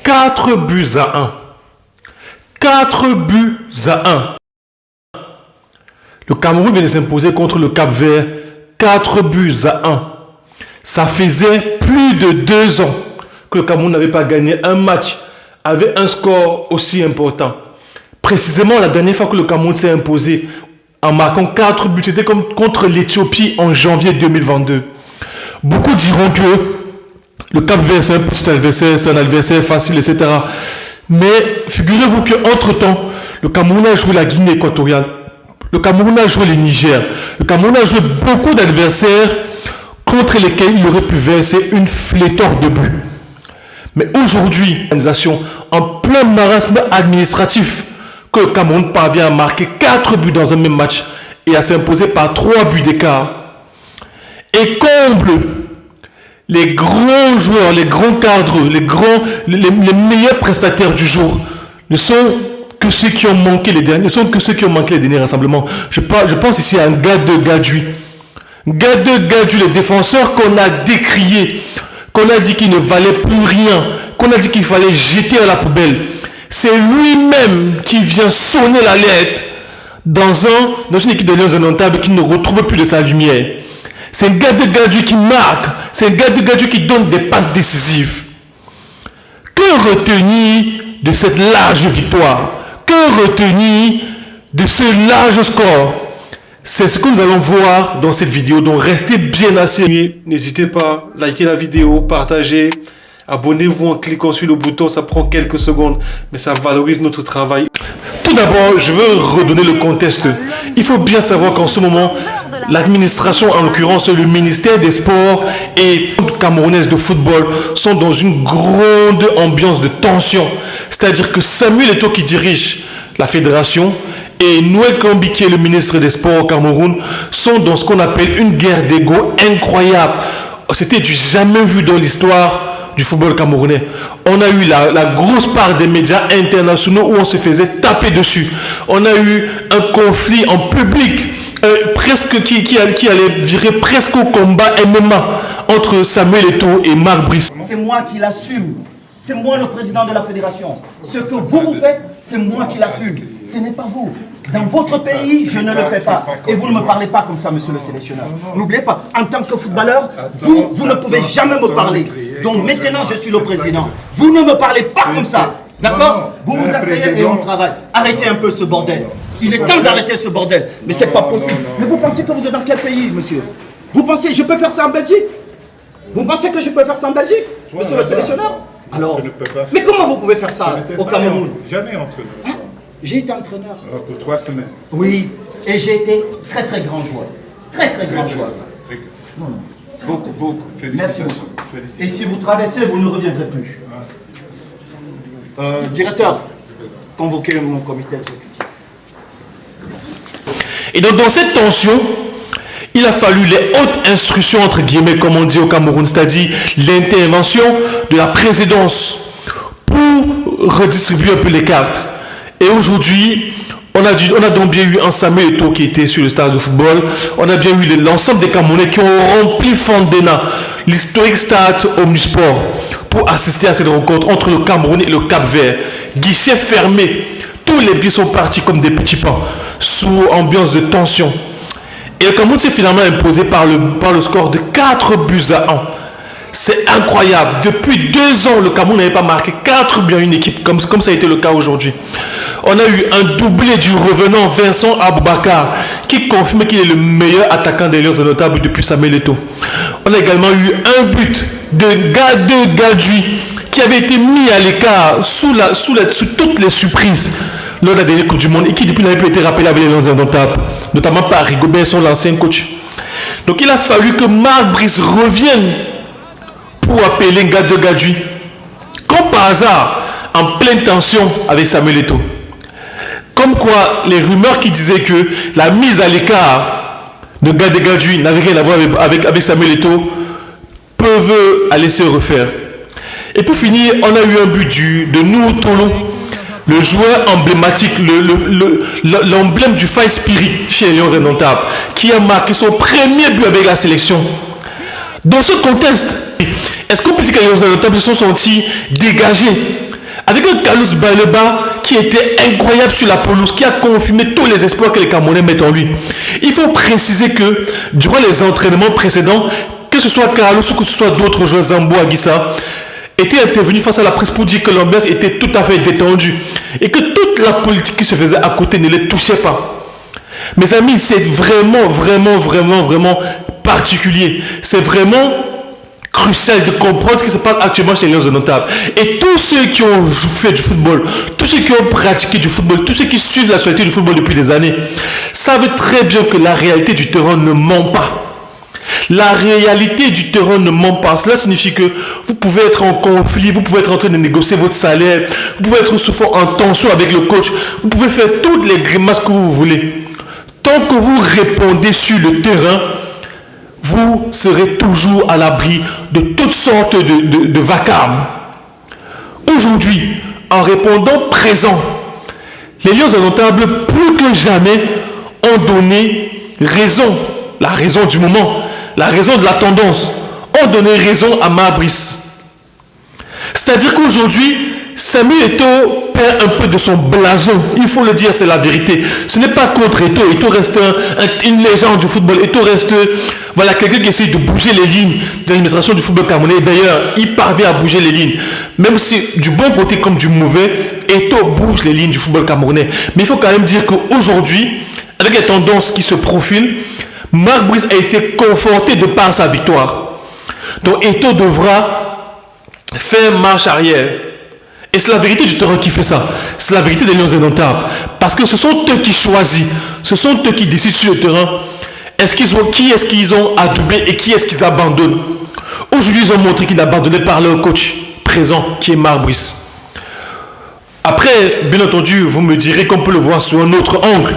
4 buts à 1. 4 buts à 1. Le Cameroun vient de s'imposer contre le Cap-Vert. 4 buts à 1. Ça faisait plus de 2 ans que le Cameroun n'avait pas gagné un match avec un score aussi important. Précisément, la dernière fois que le Cameroun s'est imposé en marquant 4 buts, c'était comme contre l'Éthiopie en janvier 2022. Beaucoup diront que le Cap-Vert, c'est un petit adversaire, c'est un adversaire facile, etc. Mais figurez-vous qu'entre-temps, le Cameroun a joué la Guinée équatoriale. Le Cameroun a joué le Niger. Le Cameroun a joué beaucoup d'adversaires contre lesquels il aurait pu verser une pléthore de buts. Mais aujourd'hui, l'organisation en plein marasme administratif, que le Cameroun parvient à marquer 4 buts dans un même match et à s'imposer par 3 buts d'écart. Et comble les grands joueurs, les grands cadres, les meilleurs prestataires du jour ne sont que ceux qui ont manqué les derniers rassemblements. Je pense ici à un gars de Gadju. Les défenseurs qu'on a décriés, qu'on a dit qu'il ne valait plus rien, qu'on a dit qu'il fallait jeter à la poubelle. C'est lui-même qui vient sonner l'alerte dans une équipe de Lions indomptables qui ne retrouve plus de sa lumière. C'est un gars de Gadju qui marque, c'est un gars de Gadju qui donne des passes décisives. Que retenir de cette large victoire? Que retenir de ce large score? C'est ce que nous allons voir dans cette vidéo, donc restez bien assis. N'hésitez pas, likez la vidéo, partagez, abonnez-vous en cliquant sur le bouton, ça prend quelques secondes, mais ça valorise notre travail. Tout d'abord, je veux redonner le contexte. Il faut bien savoir qu'en ce moment, l'administration, en l'occurrence le ministère des Sports et camerounaise de football, sont dans une grande ambiance de tension. C'est-à-dire que Samuel Eto'o qui dirige la fédération et Noël Kambi qui est le ministre des Sports au Cameroun sont dans ce qu'on appelle une guerre d'ego incroyable. C'était du jamais vu dans l'histoire du football camerounais. On a eu la grosse part des médias internationaux où on se faisait taper dessus. On a eu un conflit en public presque qui allait virer presque au combat MMA entre Samuel Eto'o et Marc Brice. C'est moi qui l'assume. C'est moi le président de la fédération. Ce que vous faites, c'est moi qui l'assume. Ce n'est pas vous. Dans votre pays, je ne le fais pas. Et vous ne me parlez pas comme ça, monsieur le sélectionneur. N'oubliez pas, en tant que footballeur, vous ne pouvez jamais me parler. Donc maintenant, je suis le président. Vous ne me parlez pas comme ça. D'accord? Vous vous asseyez et on travaille. Arrêtez un peu ce bordel. Il est temps d'arrêter ce bordel. Mais c'est pas possible. Mais vous pensez que vous êtes dans quel pays, monsieur? Vous pensez, je peux faire ça en Belgique? Vous pensez que je peux faire ça en Belgique, monsieur le sélectionneur? Alors, mais comment vous pouvez faire ça au Cameroun? Jamais entraîneur. Hein? J'ai été entraîneur. Pour 3 semaines. Oui, et j'ai été très très grand joueur. Très très grand joueur. Beaucoup, beaucoup. Merci beaucoup. Et si vous traversez, vous ne reviendrez plus. Directeur, convoquez mon comité exécutif. Et donc dans cette tension, il a fallu les hautes instructions, entre guillemets, comme on dit au Cameroun, c'est-à-dire l'intervention de la présidence pour redistribuer un peu les cartes. Et aujourd'hui, on a donc bien eu un Samuel Eto'o qui était sur le stade de football. On a bien eu l'ensemble des Camerounais qui ont rempli Fondena, l'historique stade Omnisport, pour assister à cette rencontre entre le Cameroun et le Cap-Vert. Guichet fermé, tous les billets sont partis comme des petits pains, sous ambiance de tension. Et le Cameroun s'est finalement imposé par le score de 4 buts à 1. C'est incroyable. Depuis 2 ans, le Cameroun n'avait pas marqué 4 buts à une équipe, comme ça a été le cas aujourd'hui. On a eu un doublé du revenant Vincent Aboubakar, qui confirme qu'il est le meilleur attaquant des Lions indomptables depuis Samuel Eto'o. On a également eu un but de Gadju, qui avait été mis à l'écart sous toutes les surprises lors de la dernière Coupe du Monde et qui depuis n'avait plus été rappelé avec les Lions indomptables, notamment par Rigobert, son ancien coach. Donc il a fallu que Marc Brice revienne pour appeler Ngado Gadju, comme par hasard, en pleine tension avec Samuel Eto'o. Comme quoi, les rumeurs qui disaient que la mise à l'écart de Ngado Gadju n'avait rien à voir avec Samuel Eto'o peuvent aller se refaire. Et pour finir, on a eu un but de Nour Tolo, le joueur emblématique, l'emblème du Fight Spirit chez les Lions indomptables, qui a marqué son premier but avec la sélection. Dans ce contexte, est-ce qu'on peut dire que les Lions indomptables se sont sentis dégagés avec un Carlos Baleba qui était incroyable sur la pelouse, qui a confirmé tous les espoirs que les Camerounais mettent en lui. Il faut préciser que durant les entraînements précédents, que ce soit Carlos ou que ce soit d'autres joueurs, Zambo, Aguissa, étaient intervenus face à la presse pour dire que l'ambiance était tout à fait détendue et que toute la politique qui se faisait à côté ne les touchait pas. Mes amis, c'est vraiment particulier. C'est vraiment crucial de comprendre ce qui se passe actuellement chez les Lions Indomptables. Et tous ceux qui ont fait du football, tous ceux qui ont pratiqué du football, tous ceux qui suivent l'actualité du football depuis des années, savent très bien que la réalité du terrain ne ment pas. La réalité du terrain ne ment pas. Cela signifie que vous pouvez être en conflit, vous pouvez être en train de négocier votre salaire, vous pouvez être souvent en tension avec le coach, vous pouvez faire toutes les grimaces que vous voulez. Tant que vous répondez sur le terrain, vous serez toujours à l'abri de toutes sortes de vacarmes. Aujourd'hui, en répondant présent, les Lions Indomptables, plus que jamais, ont donné raison, la raison du moment, la raison de la tendance, ont donné raison à Mabris. C'est-à-dire qu'aujourd'hui, Samuel Eto'o perd un peu de son blason. Il faut le dire, c'est la vérité. Ce n'est pas contre Eto'o. Eto'o reste une légende du football. Eto'o reste quelqu'un qui essaie de bouger les lignes de l'administration du football camerounais. D'ailleurs, il parvient à bouger les lignes. Même si du bon côté comme du mauvais, Eto'o bouge les lignes du football camerounais. Mais il faut quand même dire qu'aujourd'hui, avec les tendances qui se profilent, Marc Brice a été conforté de par sa victoire. Donc Eto'o devra faire marche arrière. Et c'est la vérité du terrain qui fait ça. C'est la vérité des Lions Indomptables. Parce que ce sont eux qui choisissent. Ce sont eux qui décident sur le terrain. Qui est-ce qu'ils ont adoubé et qui est-ce qu'ils abandonnent. Aujourd'hui, ils ont montré qu'ils abandonnaient par leur coach présent, qui est Marc Brice. Après, bien entendu, vous me direz qu'on peut le voir sous un autre angle.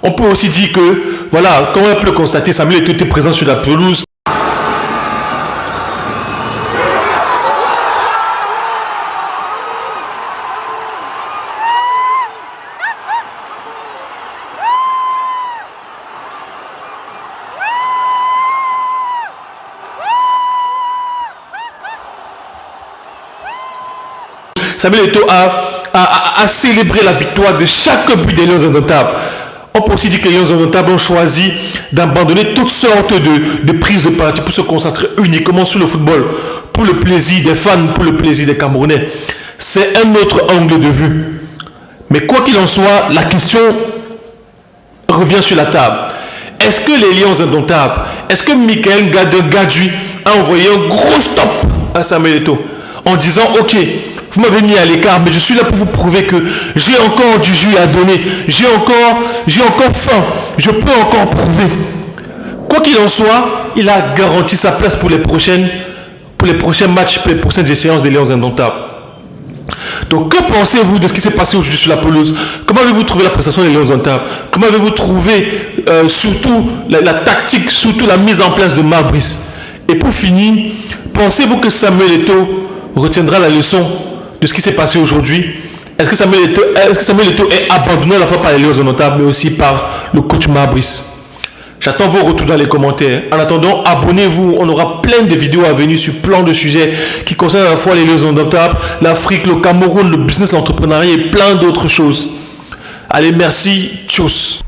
On peut aussi dire que, voilà, comme on peut le constater, Samuel était présent sur la pelouse. Samuel Eto'o a célébré la victoire de chaque but des Lions Indomptables. On peut aussi dire que les Lions Indomptables ont choisi d'abandonner toutes sortes de prises de parti pour se concentrer uniquement sur le football, pour le plaisir des fans, pour le plaisir des Camerounais. C'est un autre angle de vue. Mais quoi qu'il en soit, la question revient sur la table. Est-ce que les Lions Indomptables, est-ce que Michael Gadji a envoyé un gros stop à Samuel Eto'o en disant « Ok, vous m'avez mis à l'écart, mais je suis là pour vous prouver que j'ai encore du jus à donner. J'ai encore faim. Je peux encore prouver. » Quoi qu'il en soit, il a garanti sa place pour les prochains matchs, pour les prochaines échéances des Lions Indomptables. Donc, que pensez-vous de ce qui s'est passé aujourd'hui sur la pelouse? Comment avez-vous trouvé la prestation des Lions Indomptables? Comment avez-vous trouvé surtout la tactique, surtout la mise en place de Marc Brice? Et pour finir, pensez-vous que Samuel Eto'o retiendra la leçon de ce qui s'est passé aujourd'hui? Est-ce que Samuel Eto'o est abandonné à la fois par les Lions Indomptables, mais aussi par le coach Marc Brice? J'attends vos retours dans les commentaires. En attendant, abonnez-vous. On aura plein de vidéos à venir sur plein de sujets qui concernent à la fois les Lions Indomptables, l'Afrique, le Cameroun, le business, l'entrepreneuriat et plein d'autres choses. Allez, merci. Tchuss.